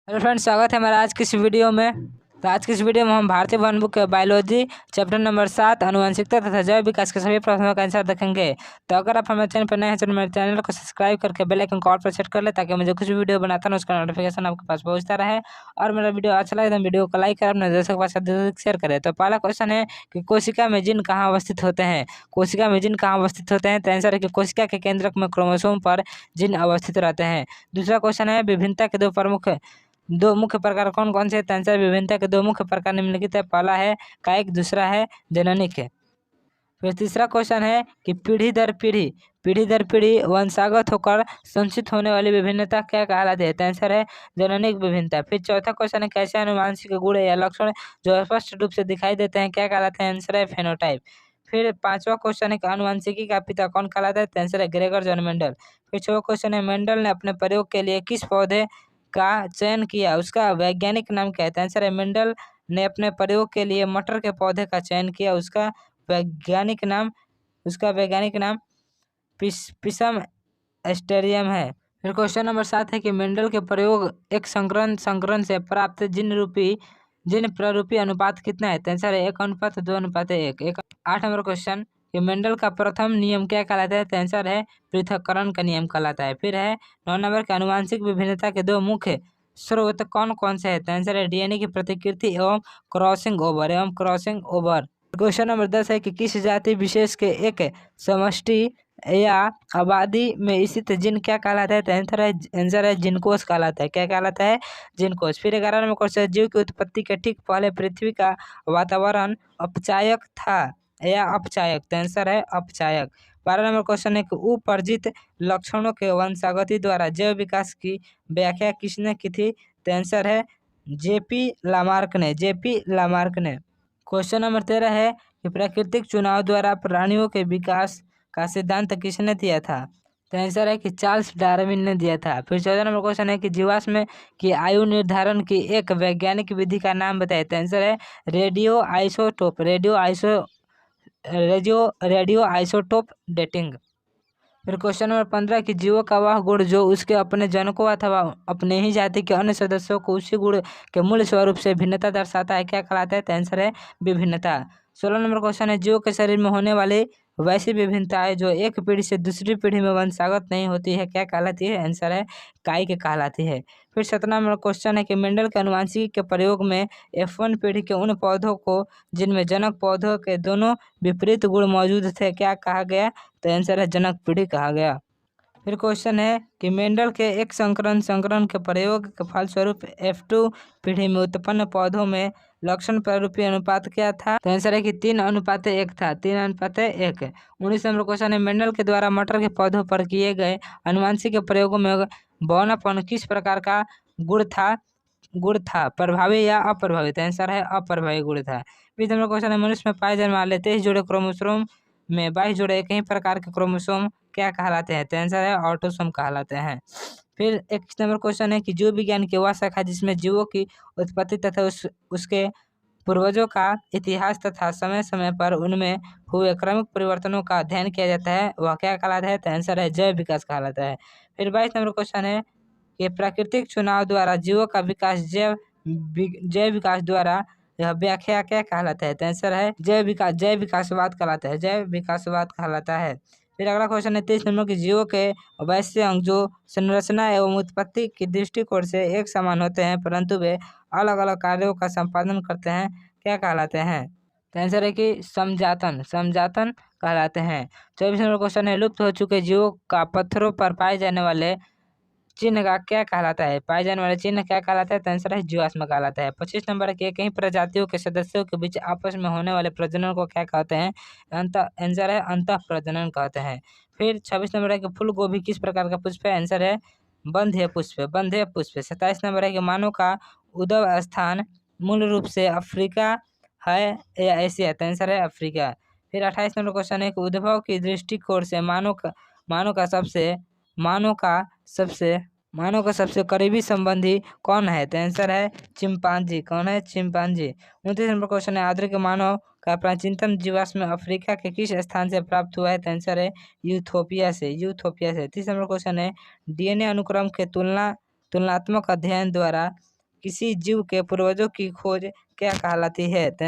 Hello friends, स्वागत है हमारा आज की इस वीडियो में। तो आज की इस वीडियो में हम भारतीय वन बुक के बायोलॉजी चैप्टर नंबर 7 आनुवंशिकता तथा जैव विकास के सभी प्रश्नों का आंसर देखेंगे। तो अगर आप हमारे चैनल पर नए हैं तो मेरे चैनल को सब्सक्राइब करके बेल आइकन को ऑल पर सेट कर ले, ताकि मुझे कुछ भी वीडियो बनाता हूँ उसका नोटिफिकेशन आपके पास पहुंचता रहे। और मेरा वीडियो अच्छा लगे तो वीडियो को लाइक कर अपने दोस्तों के पास शेयर करें। तो पहला क्वेश्चन है कि कोशिका में जीन कहाँ अवस्थित होते हैं। कोशिका में जीन कहाँ अवस्थित होते हैं, तो आंसर है कि कोशिका के केंद्रक में क्रोमोसोम पर जीन अवस्थित रहते हैं। दूसरा क्वेश्चन है विभिन्नता के दो मुख्य प्रकार कौन कौन से हैं? तो आंसर विभिन्नता के दो मुख्य प्रकार निम्नलिखित है। पहला है कायिक, दूसरा है जननिक है। फिर तीसरा क्वेश्चन है कि पीढ़ी दर पीढ़ी वंशागत होकर संचित होने वाली विभिन्नता क्या कहलाती है? तो आंसर है जननिक विभिन्नता। फिर चौथा क्वेश्चन है कैसे अनुवांशिक गुण या लक्षण जो स्पष्ट रूप से दिखाई देते हैं क्या कहलाते हैं? आंसर है फेनोटाइप। फिर पांचवा क्वेश्चन है कि अनुवांशिकी का पिता कौन कहलाता है? तो आंसर है ग्रेगर जॉन मेंडल। फिर छठवां क्वेश्चन है मेंडल ने अपने प्रयोग के लिए किस पौधे का चयन किया, उसका वैज्ञानिक नाम क्या है? तो आंसर है मेंडल ने अपने प्रयोग के लिए मटर के पौधे का चयन किया, वैज्ञानिक नाम वैज्ञानिक नाम पिसम एस्टेरियम है। फिर क्वेश्चन नंबर 7 है कि मेंडल के प्रयोग एक संकरण से प्राप्त जिन प्ररूपी अनुपात कितना है? तो आंसर है 1:2:1। 8 नंबर क्वेश्चन कि मेंडल का प्रथम नियम क्या कहलाता है? तो आंसर है पृथक्करण का नियम कहलाता है। फिर है 9 नंबर के आनुवांशिक विभिन्नता के दो मुख्य स्रोत कौन कौन से हैं? तो आंसर है डीएनए की प्रतिकृति एवं क्रॉसिंग ओवर। क्वेश्चन नंबर 10 है कि किस जाति विशेष के एक समष्टि या आबादी में स्थित जीन क्या कहलाता है? तो आंसर है जिनकोष कहलाता है। क्या कहलाता है? जिनकोष। फिर 11 नंबर क्वेश्चन जीव की उत्पत्ति के ठीक पहले पृथ्वी का वातावरण अपचायक था या अपचायक? तो आंसर है अपचायक। 12 नंबर क्वेश्चन है कि उपर्जित लक्षणों के वंशागति द्वारा जैव विकास की व्याख्या किसने की थी? तो आंसर है जेपी लामार्क ने। क्वेश्चन नंबर 13 है कि प्राकृतिक चुनाव द्वारा प्राणियों के विकास का सिद्धांत किसने दिया था? तो आंसर है कि चार्ल्स डार्विन ने दिया था। फिर 14 नंबर क्वेश्चन है कि जीवाश्म की आयु निर्धारण की एक वैज्ञानिक विधि का नाम बताए। तो आंसर है रेडियो आइसोटोप डेटिंग। फिर क्वेश्चन नंबर 15 कि जीवों का वह गुण जो उसके अपने जनकों अथवा अपने ही जाति के अन्य सदस्यों को उसी गुण के मूल स्वरूप से भिन्नता दर्शाता है क्या कहलाता है? तो आंसर है विभिन्नता। 16 नंबर क्वेश्चन है जीवों के शरीर में होने वाली वैसी विभिन्नताएं जो एक पीढ़ी से दूसरी पीढ़ी में वंशागत नहीं होती है क्या कहलाती है? आंसर है कायिक कहलाती है। फिर 17 नंबर क्वेश्चन है कि मेंडल के आनुवंशिकी के प्रयोग में F1 पीढ़ी के उन पौधों को जिनमें जनक पौधों के दोनों विपरीत गुण मौजूद थे क्या कहा गया? तो आंसर है जनक पीढ़ी कहा गया। फिर क्वेश्चन है कि मेंडल के एक संकरण के प्रयोग के फलस्वरूप F2 पीढ़ी में उत्पन्न पौधों में लक्षण प्ररूपी अनुपात क्या था? तो आंसर है कि 3:1 था। 3:1। 19 नंबर क्वेश्चन है मेंडल के द्वारा मटर के पौधों पर किए गए अनुवांशिक प्रयोगों में बौनापन किस प्रकार का गुण था, प्रभावी या अप्रभावी? तो आंसर है अप्रभावी गुण था। 20 नंबर क्वेश्चन है मनुष्य में पाए जाने वाले 23 जोड़े क्रोमोसोम में 22 जोड़े एक ही प्रकार के क्रोमोसोम क्या कहलाते हैं? तो आंसर है ऑटोसोम कहलाते हैं। फिर 21 नंबर क्वेश्चन है कि जीव विज्ञान की वह शाखा जिसमें जीवों की उत्पत्ति तथा उसके पूर्वजों का इतिहास तथा समय समय पर उनमें हुए क्रमिक परिवर्तनों का अध्ययन किया जाता है वह क्या कहलाता है? तो आंसर है जैव विकास कहलाता है। फिर 22 नंबर क्वेश्चन है कि प्राकृतिक चुनाव द्वारा जीवों का विकास जैव विकास द्वारा यह व्याख्या क्या कहलाता है? तो आंसर है जैव विकासवाद कहलाता है। जैव विकासवाद कहलाता है। फिर अगला क्वेश्चन है 23 नंबर की जीवों के वैसे अंग जो संरचना एवं उत्पत्ति की दृष्टिकोण से एक समान होते हैं परंतु वे अलग अलग कार्यों का संपादन करते हैं क्या कहलाते हैं? तो आंसर है कि समजातन कहलाते हैं। 24 नंबर क्वेश्चन है लुप्त हो चुके जीवों का पत्थरों पर पाए जाने वाले चिन्ह का क्या कहलाता है? पाए जाने वाले चिन्ह क्या कहलाता है? तो आंसर है जीवाश्म कहलाता है। 25 नंबर है कि कई प्रजातियों के सदस्यों के बीच आपस में होने वाले प्रजनन को क्या कहते हैं? आंसर है अंतः प्रजनन कहते हैं। फिर 26 नंबर है कि फूल गोभी किस प्रकार का पुष्प है? आंसर है बंध्य पुष्प। 27 नंबर है कि मानव का उद्भव स्थान मूल रूप से अफ्रीका है या एशिया? तो आंसर है अफ्रीका। फिर 28 नंबर क्वेश्चन है कि उद्भव की दृष्टिकोण से मानव का सबसे मानव का सबसे करीबी संबंधी कौन है? तो आंसर है चिंपांजी। कौन है? चिंपांजी। 29 नंबर क्वेश्चन है आधुनिक मानव का प्राचीनतम जीवाश्म अफ्रीका के किस स्थान से प्राप्त हुआ है? तो आंसर है यूथोपिया से। 30 नंबर क्वेश्चन है डीएनए अनुक्रम के तुलनात्मक अध्ययन द्वारा किसी जीव के पूर्वजों की खोज क्या कहलाती है? तो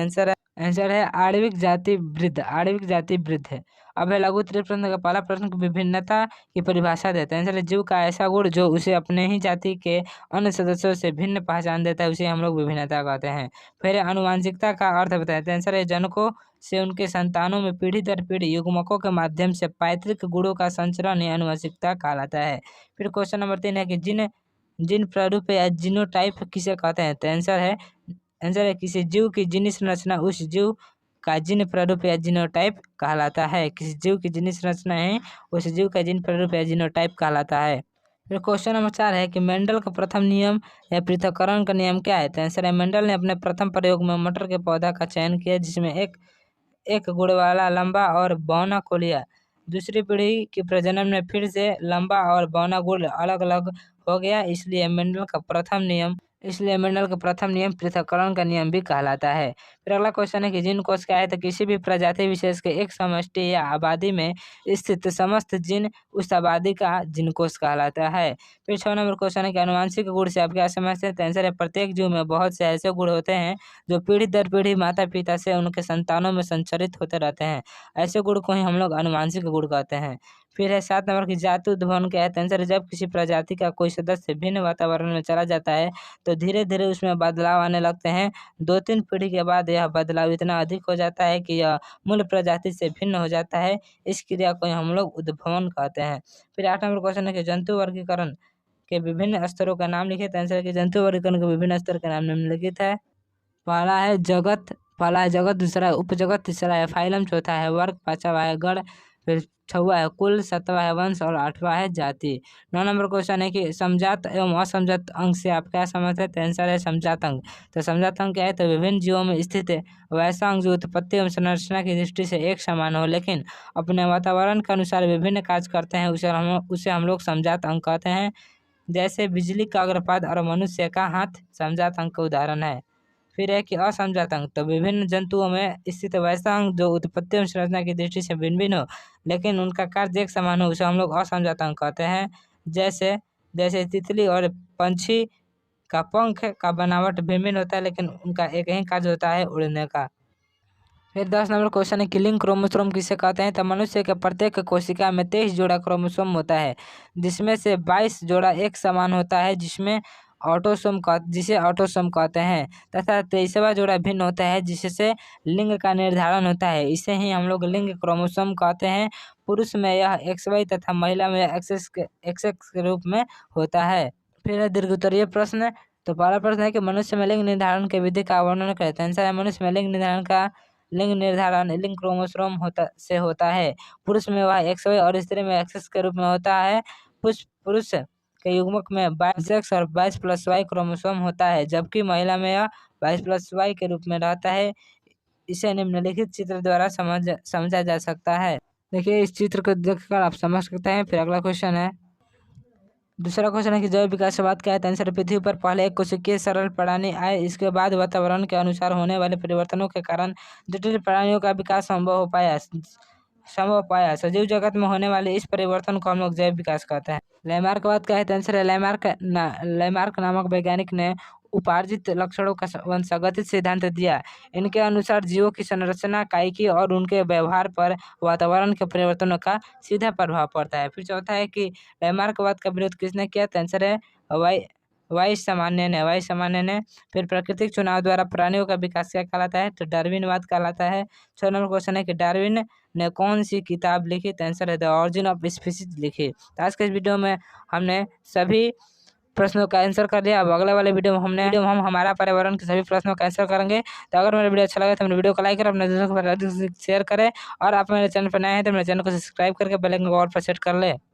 आंसर है आणविक जाति वृद्ध। आणविक जाति वृद्ध है। अब है लघु उत्तरीय प्रश्न का पहला प्रश्न की विभिन्नता की परिभाषा देते हैं। आंसर है जीव का ऐसा गुण जो उसे अपने ही जाति के अन्य सदस्यों से भिन्न पहचान देता है, उसे हम लोग विभिन्नता कहते हैं। फिर है आनुवांशिकता का अर्थ बताते हैं। आंसर है जनकों से उनके संतानों में पीढ़ी दर पीढ़ी युग्मकों के माध्यम से पैतृक गुणों का संचरण ही आनुवंशिकता कहलाता है। फिर क्वेश्चन नंबर 3 है कि जिन जिन प्रारूप या जीनोटाइप किसे कहते हैं? तो आंसर है किसी जीव की जीनी संरचना उस जीव का जीन प्रारूप या जीनोटाइप कहलाता है। किसी जीव की जीनी संरचना है उस जीव का जीन प्रारूप या जीनोटाइप कहलाता है। फिर क्वेश्चन नंबर 4 है कि मेंडल का प्रथम नियम या पृथक्करण का नियम क्या है? तो आंसर है मेंडल ने अपने प्रथम प्रयोग में मटर के पौधा का चयन किया जिसमें एक गुण वाला लंबा और बौना को लिया। दूसरी पीढ़ी के प्रजनन में फिर से लंबा और बौना गुण अलग अलग हो गया, इसलिए मेंडल का प्रथम नियम पृथक्करण का नियम भी कहलाता है। फिर अगला क्वेश्चन है कि जीन कोश क्या है? तो किसी भी प्रजाति विशेष के एक समष्टि या आबादी में स्थित समस्त जीन उस आबादी का जीन कोश कहलाता है। फिर 6 नंबर क्वेश्चन है कि आनुवंशिक गुण से आप क्या समझते हैं? तो आंसर है प्रत्येक जीव में बहुत से ऐसे गुण होते हैं जो पीढ़ी दर पीढ़ी माता पिता से उनके संतानों में संचरित होते रहते हैं। ऐसे गुण को ही हम लोग आनुवंशिक गुण कहते हैं। फिर है 7 नंबर की जाति उद्भवन क्या है? तो आंसर है जब किसी प्रजाति का कोई सदस्य भिन्न वातावरण में चला जाता है तो धीरे धीरे उसमें बदलाव आने लगते हैं। 2-3 पीढ़ी के बाद यह बदलाव इतना अधिक हो जाता है कि यह मूल प्रजाति से भिन्न हो जाता है। इस क्रिया को हम लोग उद्भवन कहते हैं। फिर 8 नंबर क्वेश्चन है कि जंतु वर्गीकरण के विभिन्न स्तरों का नाम लिखिए। तो आंसर है कि जंतु वर्गीकरण के विभिन्न स्तर के नाम निम्नलिखित है। पहला है जगत, दूसरा है उपजगत, तीसरा है फाइलम, चौथा है वर्ग, पांचवा है गण, फिर छठवां है कुल, सातवां है वंश और आठवां है जाति। 9 नंबर क्वेश्चन है कि समजात एवं असमजात अंग से आप क्या समझते हैं? तो आंसर है समजात अंग। तो समजात अंग क्या है? तो विभिन्न जीवों में स्थित वैसा अंग जो उत्पत्ति एवं संरचना की दृष्टि से एक समान हो लेकिन अपने वातावरण के अनुसार विभिन्न कार्य करते हैं, उसे हम लोग समजात अंग कहते हैं। जैसे बिजली का अग्रपात और मनुष्य का हाथ समजात अंग का उदाहरण है। फिर है कि असमजात अंग, तो विभिन्न जंतुओं में स्थित वैसा अंग जो उत्पत्ति एवं संरचना की दृष्टि से भिन्न भिन्न हो लेकिन उनका कार्य एक समान हो, उसे हम लोग असमजात अंग कहते हैं। जैसे जैसे तितली और पंछी का पंख का बनावट भिन्न भिन्न होता है लेकिन उनका एक ही कार्य होता है, उड़ने का। फिर 10 नंबर क्वेश्चन है कि लिंग क्रोमोसोम किसे कहते हैं? तो मनुष्य के प्रत्येक कोशिका में 23 जोड़ा क्रोमोसोम होता है जिसमें से 22 जोड़ा एक समान होता है जिसे ऑटोसोम कहते हैं तथा 23वां जोड़ा भिन्न होता है जिससे लिंग का निर्धारण होता है। इसे ही हम लोग लिंग क्रोमोसोम कहते हैं। पुरुष में यह XY तथा महिला में XX के रूप में होता है। फिर है दीर्घोत्तरीय प्रश्न। तो पहला प्रश्न है कि मनुष्य में लिंग निर्धारण की विधि का वर्णन करते हैं। आंसर है मनुष्य में लिंग निर्धारण लिंग क्रोमोसोम होता है। पुरुष में वह XY और स्त्री में XX के रूप में होता है। पुरुष के युग्मक में 22X और 22+Y क्रोमोसोम होता है जबकि महिला में यह 22+Y के रूप में रहता है। इसे निम्नलिखित चित्र द्वारा समझा जा सकता है। देखिए इस चित्र को देखकर आप समझ सकते हैं। फिर अगला क्वेश्चन है, दूसरा क्वेश्चन है कि जैव विकास से बात क्या है? तो आंसर पृथ्वी पर पहले एक कोशिकीय सरल प्राणी आए, इसके बाद वातावरण के अनुसार होने वाले परिवर्तनों के कारण जटिल प्राणियों का विकास संभव पाया। सजीव जगत में होने वाले इस परिवर्तन को हम लोग जैव विकास कहते हैं। लैमार्क बात क्या है? तो आंसर है लैमार्क नामक वैज्ञानिक ने उपार्जित लक्षणों का वंशागतित सिद्धांत दिया। इनके अनुसार जीवों की संरचना, कायिकी और उनके व्यवहार पर वातावरण के परिवर्तनों का सीधा प्रभाव पड़ता है। फिर चौथा है कि लैमार्कवाद का विरोध किसने किया? तो आंसर है वाई सामान्य ने। फिर प्राकृतिक चुनाव द्वारा प्राणियों का विकास क्या कहलाता है? तो डार्विनवाद कहलाता है। 6 नंबर क्वेश्चन है कि डार्विन ने कौन सी किताब लिखी? तो आंसर है द ऑरिजिन ऑफ स्पीसीज लिखी। तो आज के इस वीडियो में हमने सभी प्रश्नों का आंसर कर दिया। अब अगले वाले वीडियो में हम हमारा पर्यावरण के सभी प्रश्नों का आंसर करेंगे। तो अगर मेरा वीडियो अच्छा लगा तो मेरे वीडियो को लाइक करें, अपने दोस्तों के साथ शेयर करें और आप मेरे चैनल पर नए हैं तो मेरे चैनल को सब्सक्राइब करके बेल आइकन को ऑल पर सेट कर ले।